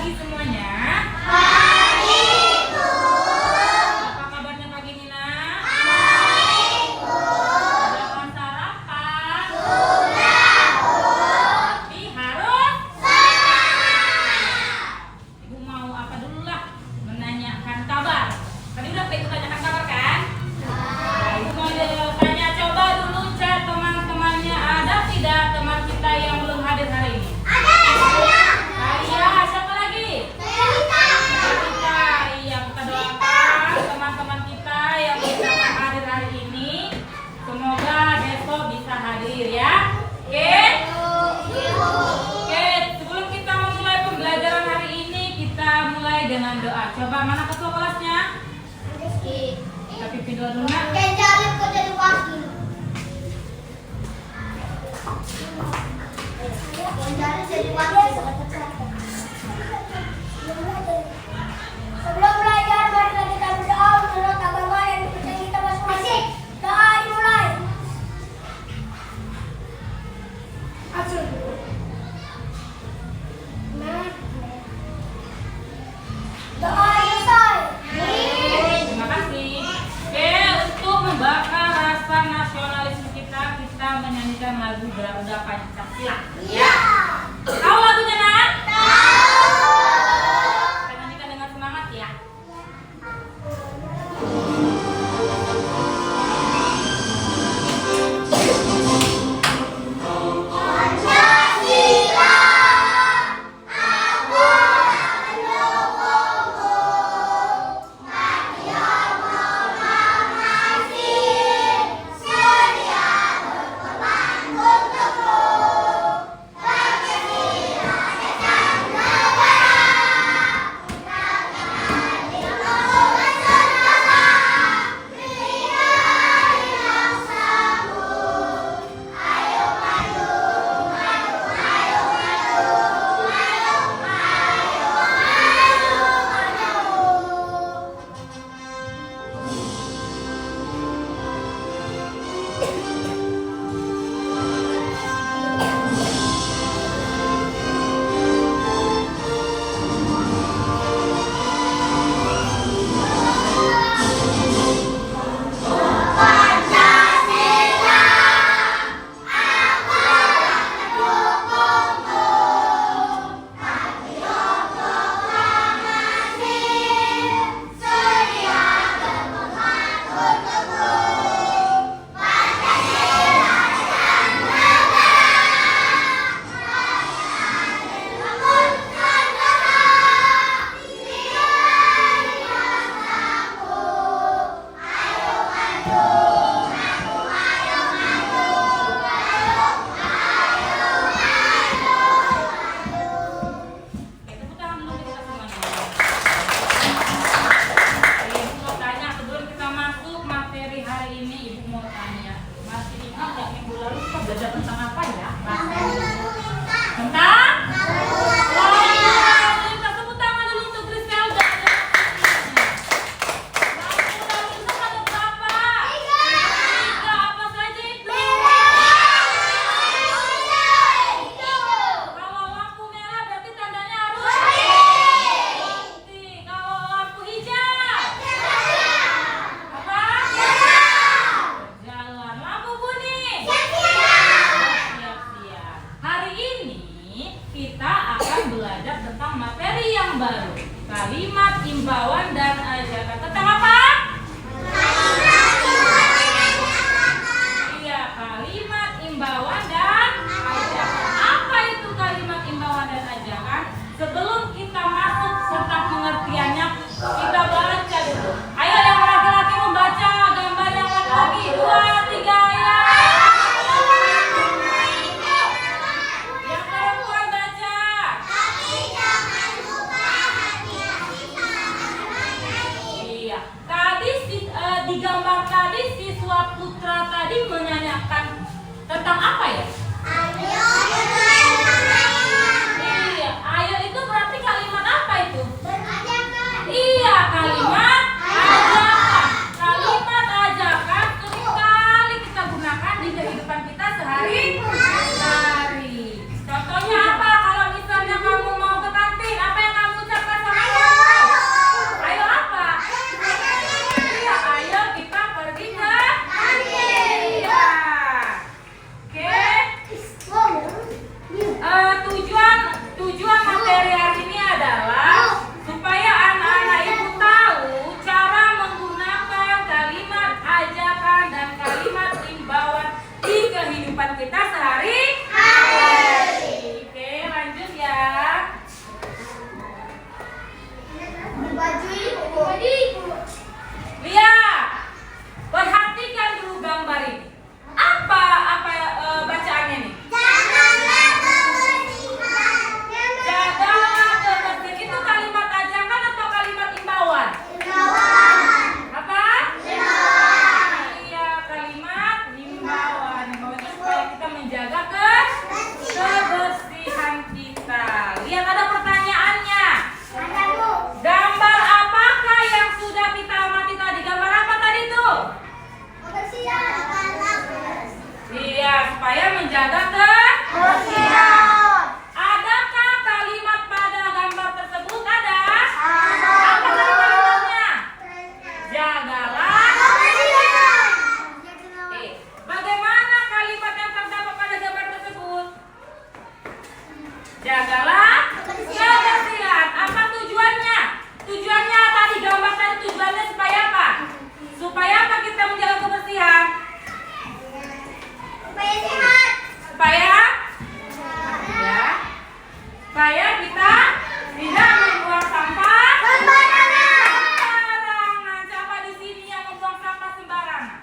pagi semuanya. Pagi, Bu. Apa kabarnya pagi ini, Nak? Baik, Bu. Sudah makan sarapan? Sudah, Bu. Tapi harus Semangat. Ibu mau apa dulu lah? Menanyakan kabar. Tadi udah ikut tanyakan kabar kan? Nah, Ibu mau tanya, coba dulu cek teman-temannya, ada tidak teman kita yang belum hadir hari ini? Iya, siapa lagi? Kita, iya, kita doakan teman-teman kita yang bisa hadir hari ini, semoga besok bisa hadir ya. Oke? Oke, sebelum kita memulai pembelajaran hari ini, kita mulai dengan doa. Coba mana ketua kelasnya? Kita pimpin doa dulu, Nak. Sebelum belajar, marilah kita berdoa menurut agama yang dipercaya kita masing-masing. Doa dimulai. Doa selesai. Terima kasih. Oke, untuk membakar rasa nasionalisme kita, kita menyanyikan lagu Garuda Pancasila. Iya. Tahu lagunya, Nak? Tahu. Kita nyanyikan dengan semangat ya. Pancasila, aku mendukungmu. Ayo proklamasi, sedia berkorban untukmu. Pancasila dasar negara, ragakan ilmu bersama, berikan bangsamu. Ayo maju, maju, ayo maju, ayo, ayo maju. Pancasila, aku mendukungmu. Ayo proklamasi, sedia berkorban untukmu. Pancasila dasar negara, ilmu Nusantara, berikan bangsamu. Ayo maju, maju, ayo maju, ayo, ayo maju. Oke, tepuk tangan dulu kita semuanya. Ibu mau tanya sebelum kita masuk materi hari ini, Ibu mau tanya, masih ingat nggak minggu lalu kita belajar tentang apa ya? Tentang? Oh iya, kita tepuk tangan dulu untuk Griselda. Lalu lintas ada berapa? Tiga, apa saja itu? Kalau lampu merah berarti tandanya harus berhenti. Kalau lampu hijau apa? Jalan. Lampu kuning siap-siap. Hari ini kita akan belajar tentang materi yang baru, kalimat imbauan dan ajakan. Tentang apa? Iya, kalimat imbauan dan ajakan. Apa itu kalimat imbauan dan ajakan? Sebelum kita masuk serta pengertiannya, kita baca dulu. Ayo yang laki-laki membaca gambar yang laki-laki. 2, 3, ya. Yang perempuan baca. Tapi jangan lupa hati-hati sama anak-anak. Iya. lihat ada pertanyaannya. Ada, Bu. Gambar apakah yang sudah kita amati tadi? Gambar apa tadi tuh? Kebersihan. Iya, supaya menjaga kebersihan. Adakah kalimat pada gambar tersebut? Ada? Apa tadi kalimatnya? Jagalah. Bagaimana kalimat yang terdapat pada gambar tersebut? Jagalah kebersihan. Apa tujuannya? Tujuannya tadi gambar tadi tujuannya supaya apa? Supaya apa kita menjaga kebersihan? Supaya sehat. Supaya ya, supaya kita tidak membuang sampah sembarangan. Siapa di sini yang membuang sampah sembarangan?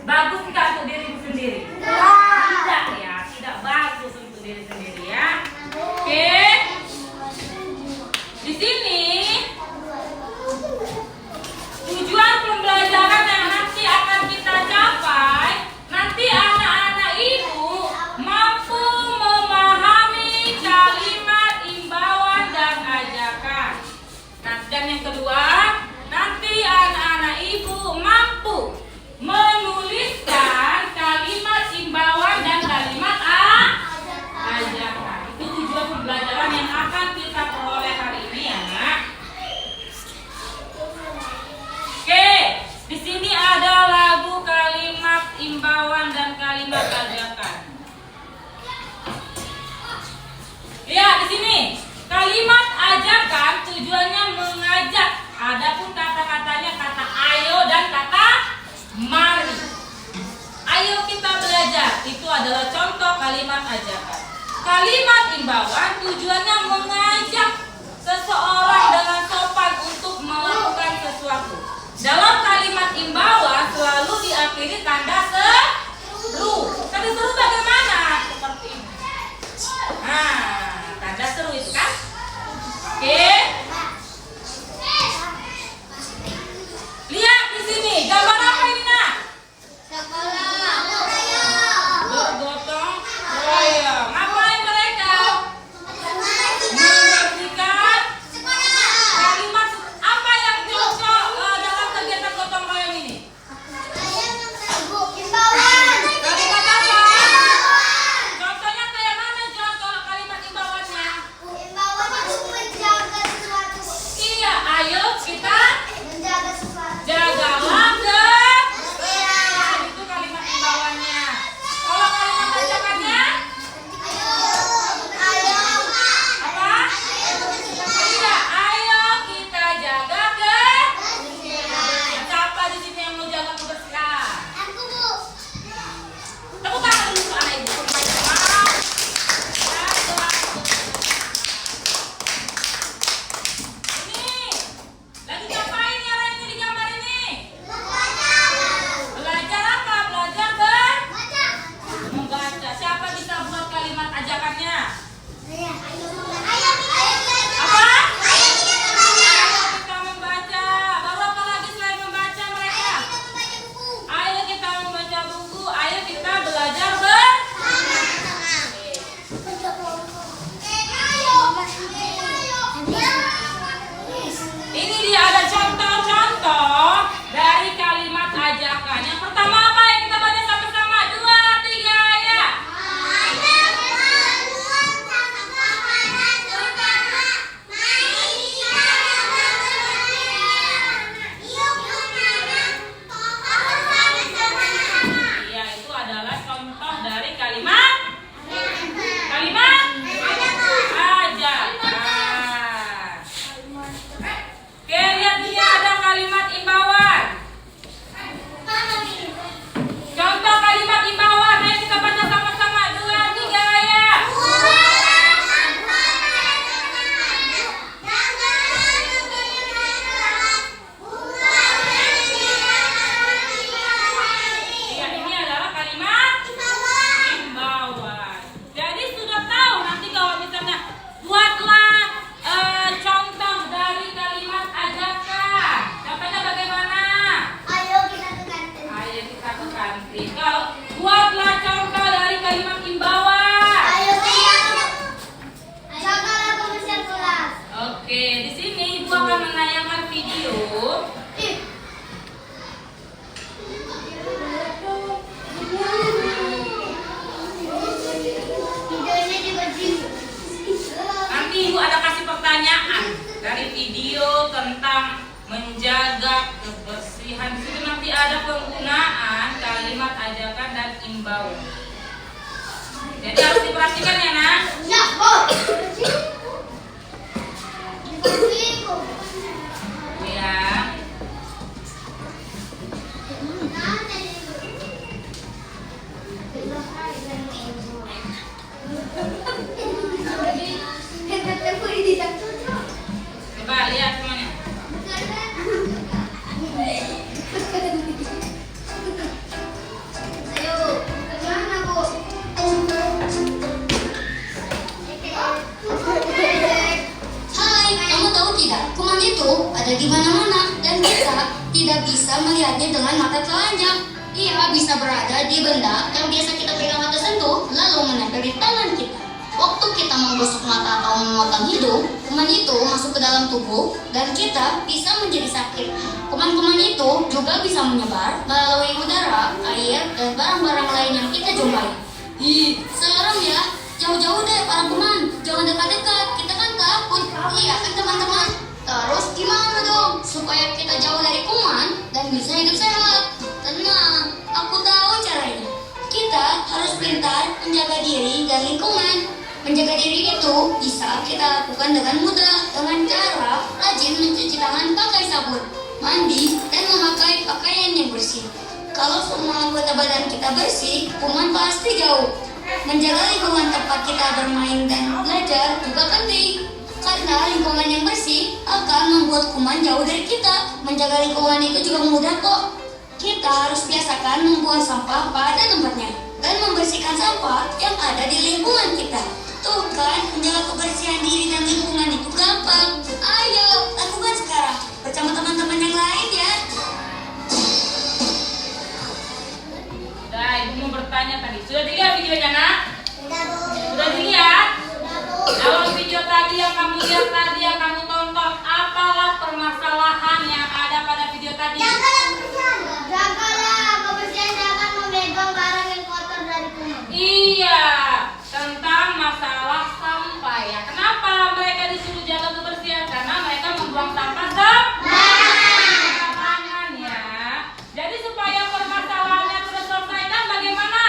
Bagus nggak untuk diri sendiri? Tidak ya, tidak bagus untuk diri sendiri ya. Oke. Di sini tujuan pembelajaran yang nanti akan kita capai, nanti anak-anak ibu mampu memahami kalimat imbauan dan ajakan. Nah, dan yang kedua, nanti anak-anak ibu mampu menuliskan kalimat imbauan dan kalimat ajakan. Itu tujuan pembelajaran yang akan kita peroleh hari ini ya, Nak. Oke, di sini ada lagu kalimat imbauan dan kalimat ajakan. Ya, di sini kalimat ajakan tujuannya mengajak. Adapun kata-katanya kata ayo dan kata mari. Ayo kita belajar. Itu adalah contoh kalimat ajakan. Kalimat imbauan tujuannya mengajak seseorang dengan sopan untuk melakukan sesuatu. Dalam kalimat imbauan selalu diakhiri tanda seru. Tanda seru bagaimana? Seperti ini. Nah, tanda seru itu kan? Oke. Lihat di sini, gambar apa ini, Nak? Bergotong royong. Ngapain mereka? Membersihkan. Kalimat apa yang cocok dalam kegiatan gotong royong ini? Kalimat apa? Ibu ada kasih pertanyaan dari video tentang menjaga kebersihan. Di situ nanti ada penggunaan kalimat ajakan dan imbauan. Jadi harus diperhatikan ya, Nak. Ya, Bu. Ya. Coba lihat semuanya. Hai, kamu tahu tidak? Kuman itu ada di mana-mana dan kita tidak bisa melihatnya dengan mata telanjang. Ia bisa berada di benda yang biasa kita pegang atau sentuh, lalu menempel di tangan kita. Waktu kita menggosok mata atau memotong hidung, kuman itu masuk ke dalam tubuh dan kita bisa menjadi sakit. Kuman-kuman itu juga bisa menyebar melalui udara, air, dan barang-barang lain yang kita jumpai. Ih, serem ya. Jauh-jauh deh para kuman. Jangan dekat-dekat, kita kan takut. Iya kan teman-teman? Terus gimana dong supaya kita jauh dari kuman dan bisa hidup sehat? Tenang, aku tahu caranya. Kita harus pintar menjaga diri dan lingkungan. Menjaga diri itu bisa kita lakukan dengan mudah dengan cara rajin mencuci tangan pakai sabun, mandi, dan memakai pakaian yang bersih. Kalau semua anggota badan kita bersih, kuman pasti jauh. Menjaga lingkungan tempat kita bermain dan belajar juga penting. Karena lingkungan yang bersih akan membuat kuman jauh dari kita. Menjaga lingkungan itu juga mudah kok. Kita harus biasakan membuang sampah pada tempatnya dan membersihkan sampah yang ada di lingkungan kita. Tuh kan, menjaga kebersihan diri dan lingkungan itu gampang. Ayo, lakukan sekarang bersama teman-teman yang lain ya. Nah, Ibu mau bertanya tadi. Sudah dilihat videonya, Nak? Sudah dilihat? Dalam video tadi yang kamu lihat tadi, yang kamu tonton, apalah permasalahan yang ada pada video tadi? Jagalah kebersihan, jangan memegang barang yang kotor dari kuman. Iya, tentang masalah sampah ya. Kenapa mereka disuruh jaga kebersihan? Karena mereka membuang sampah sembarangan ya. Jadi supaya permasalahannya terselesaikan bagaimana?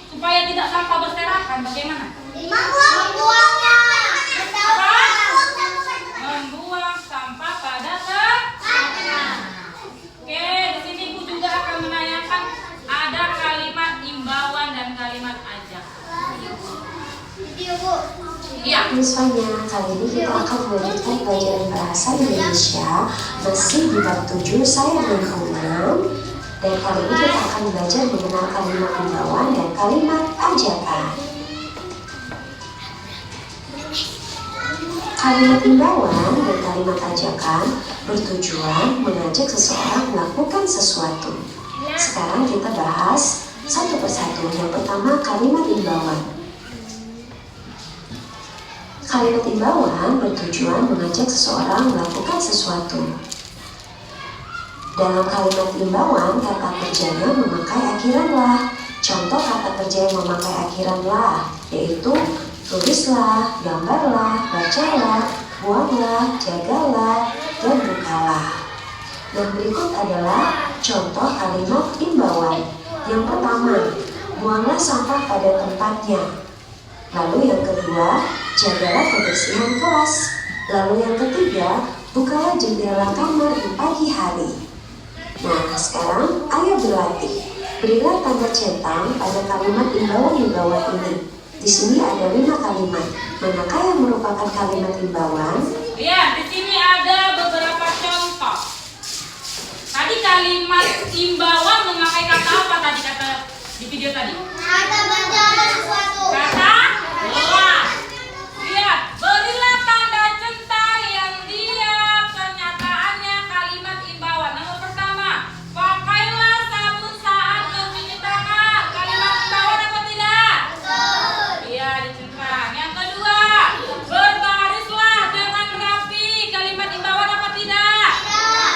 Supaya tidak sampah berserakan bagaimana? Membuangnya. Membuang sampah pada tempatnya. Oke, di sini Ibu juga akan menanyakan ada kalimat imbauan dan kalimat ajak. Video, Bu. Iya. Misalnya, kali ini kita akan melanjutkan pelajaran bahasa Indonesia masih di bab 7 sayang lingkungan. Dan kali ini kita akan belajar mengenal kalimat imbauan dan kalimat ajakan. Kalimat imbauan dan kalimat ajakan bertujuan mengajak seseorang melakukan sesuatu. Sekarang kita bahas satu persatu. Yang pertama, kalimat imbauan. Kalimat imbauan bertujuan mengajak seseorang melakukan sesuatu. Dalam kalimat imbauan, kata kerjanya memakai akhiran lah. Contoh kata kerja yang memakai akhiran lah, yaitu tulislah, gambarlah, bacalah, buanglah, jagalah, dan bukalah. Yang berikut adalah contoh kalimat imbauan. Yang pertama, buanglah sampah pada tempatnya. Lalu yang kedua, jagalah kebersihan kelas. Lalu yang ketiga, bukalah jendela kamar di pagi hari. Nah, sekarang ayo berlatih. Berilah tanda centang pada kalimat imbauan-imbauan ini. Di sini ada 5 kalimat. Manakah yang merupakan kalimat imbauan? Iya, di sini ada beberapa contoh. Tadi kalimat imbauan memakai kata apa tadi kata di video tadi? Kata baca sesuatu. Kata lah. Lihat, berilah tanda centang yang dia pernyataannya kalimat imbauan. Nomor pertama, pakailah sabun saat mencuci tangan. Kalimat imbauan apa tidak? Betul. Iya, dicentang. Yang kedua, berbarislah dengan rapi. Kalimat imbauan apa tidak? Tidak.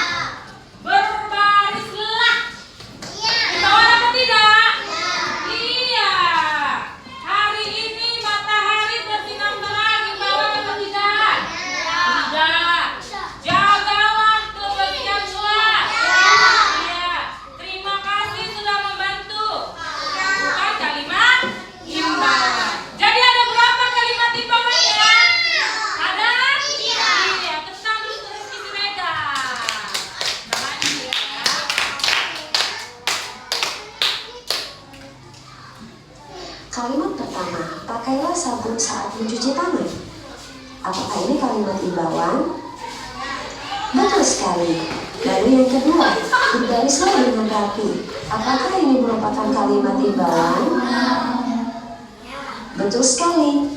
Berbarislah. Iya. Imbauan apa tidak? Iya. Iya. Hari ini sabun saat mencuci tangan? Apakah ini kalimat imbauan? Betul sekali. Lalu yang kedua, berbarislah dengan rapi. Apakah ini merupakan kalimat imbauan? Betul sekali.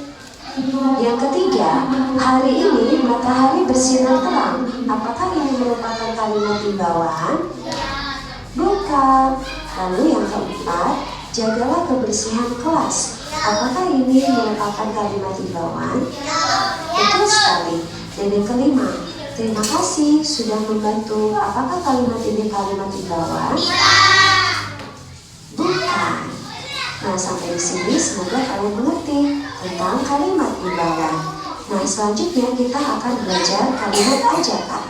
Yang ketiga, hari ini matahari bersinar terang. Apakah ini merupakan kalimat imbauan? Bukan. Lalu yang keempat, jagalah kebersihan kelas. Apakah ini merupakan kalimat imbauan? Betul sekali. Dan yang kelima, terima kasih sudah membantu. Apakah kalimat ini kalimat imbauan? Bukan. Nah, sampai di sini semoga kalian mengerti tentang kalimat imbauan. Nah, selanjutnya kita akan belajar kalimat ajakan.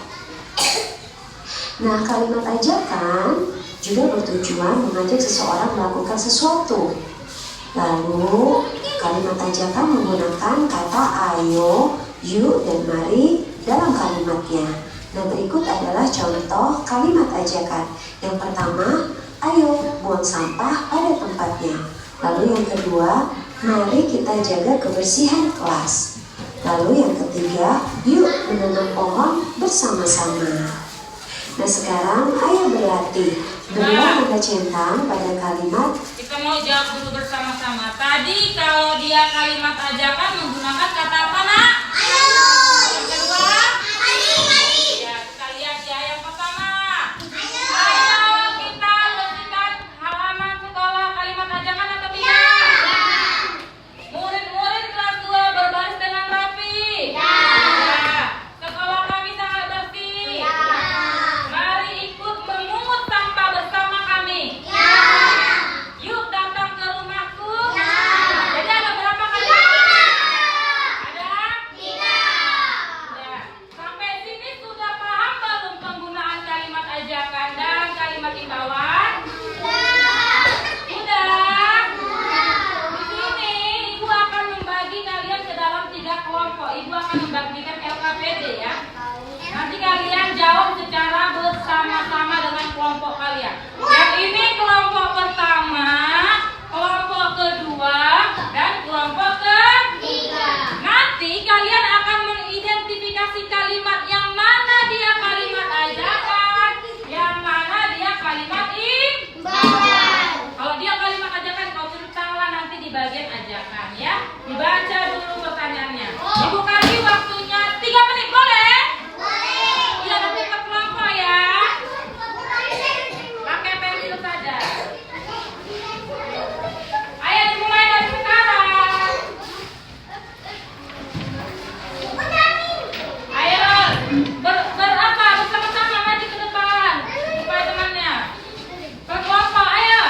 Nah, kalimat ajakan juga bertujuan mengajak seseorang melakukan sesuatu. Lalu, kalimat ajakan menggunakan kata ayo, yuk, dan mari dalam kalimatnya. Nah, berikut adalah contoh kalimat ajakan. Yang pertama, ayo buang sampah pada tempatnya. Lalu yang kedua, mari kita jaga kebersihan kelas. Lalu yang ketiga, yuk menanam pohon bersama-sama. Nah, sekarang ayo berlatih. Berilah tanda centang pada kalimat. Kita mau jawab dulu bersama-sama. Tadi kalau dia kalimat ajakan menggunakan kata apa, Nak? Ayo. Yang kedua? Mari. Ya, kita lihat ya. Yang pertama. Ayo. Ayo kita bersihkan halaman sekolah. Kalimat ajakan atau tidak? Murid-murid kelas 2 berbaris dengan rapi. Ya. Sekolah kami sangat bersih. Ya. Mari ikut memungut sampah bersama kami. Ya. Yuk datang ke rumahku. Ya. Jadi ada berapa kali? Ada? Ya. Sampai sini sudah paham belum penggunaan kalimat ajakan dan kalimat imbauan? Sudah? Di sini Ibu akan membagi kalian ke dalam 3 kelompok. Ibu akan membagikan LKPD ya. Nanti kalian jawab secara bersama-sama dengan kelompok kalian. Yang ini kelompok pertama, kelompok kedua, dan kelompok ketiga. Nanti kalian akan mengidentifikasi kalimat yang mana dia kalimat ajakan, yang mana dia kalimat imbauan. Kalau dia kalimat ajakan, kau ceritalah nanti di bagian ajakan ya. Dibaca dulu pertanyaannya. Ibu kasih waktunya 3 menit, boleh? Iya, nanti per kelompok ya. Pakai pensil saja. Ayo dimulai dari sekarang. Ayo berapa bersama-sama maju ke depan supaya temannya. Per kelompok, ayo.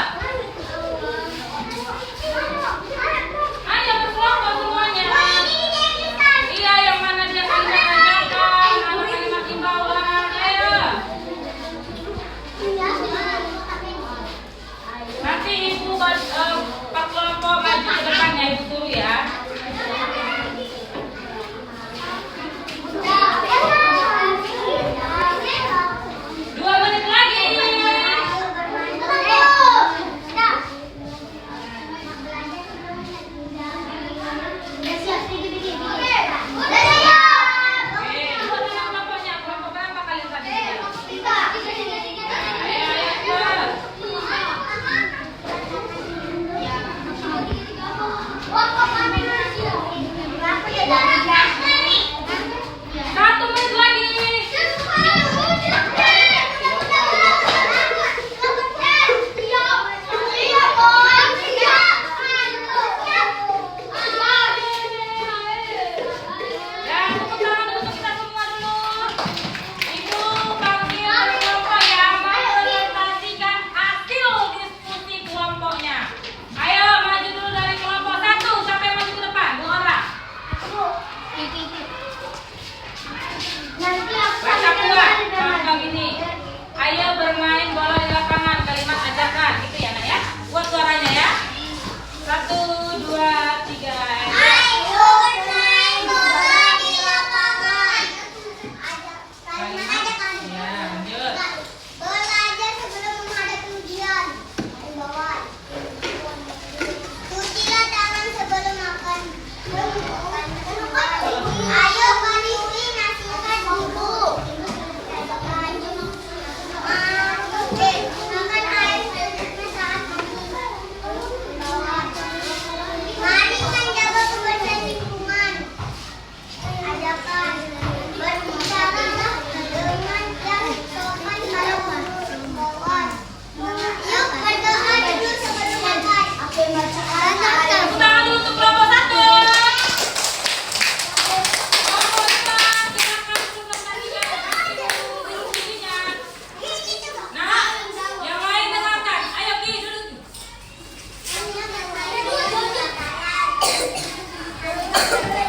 Ayo berkelompok semuanya. kita bisa belajar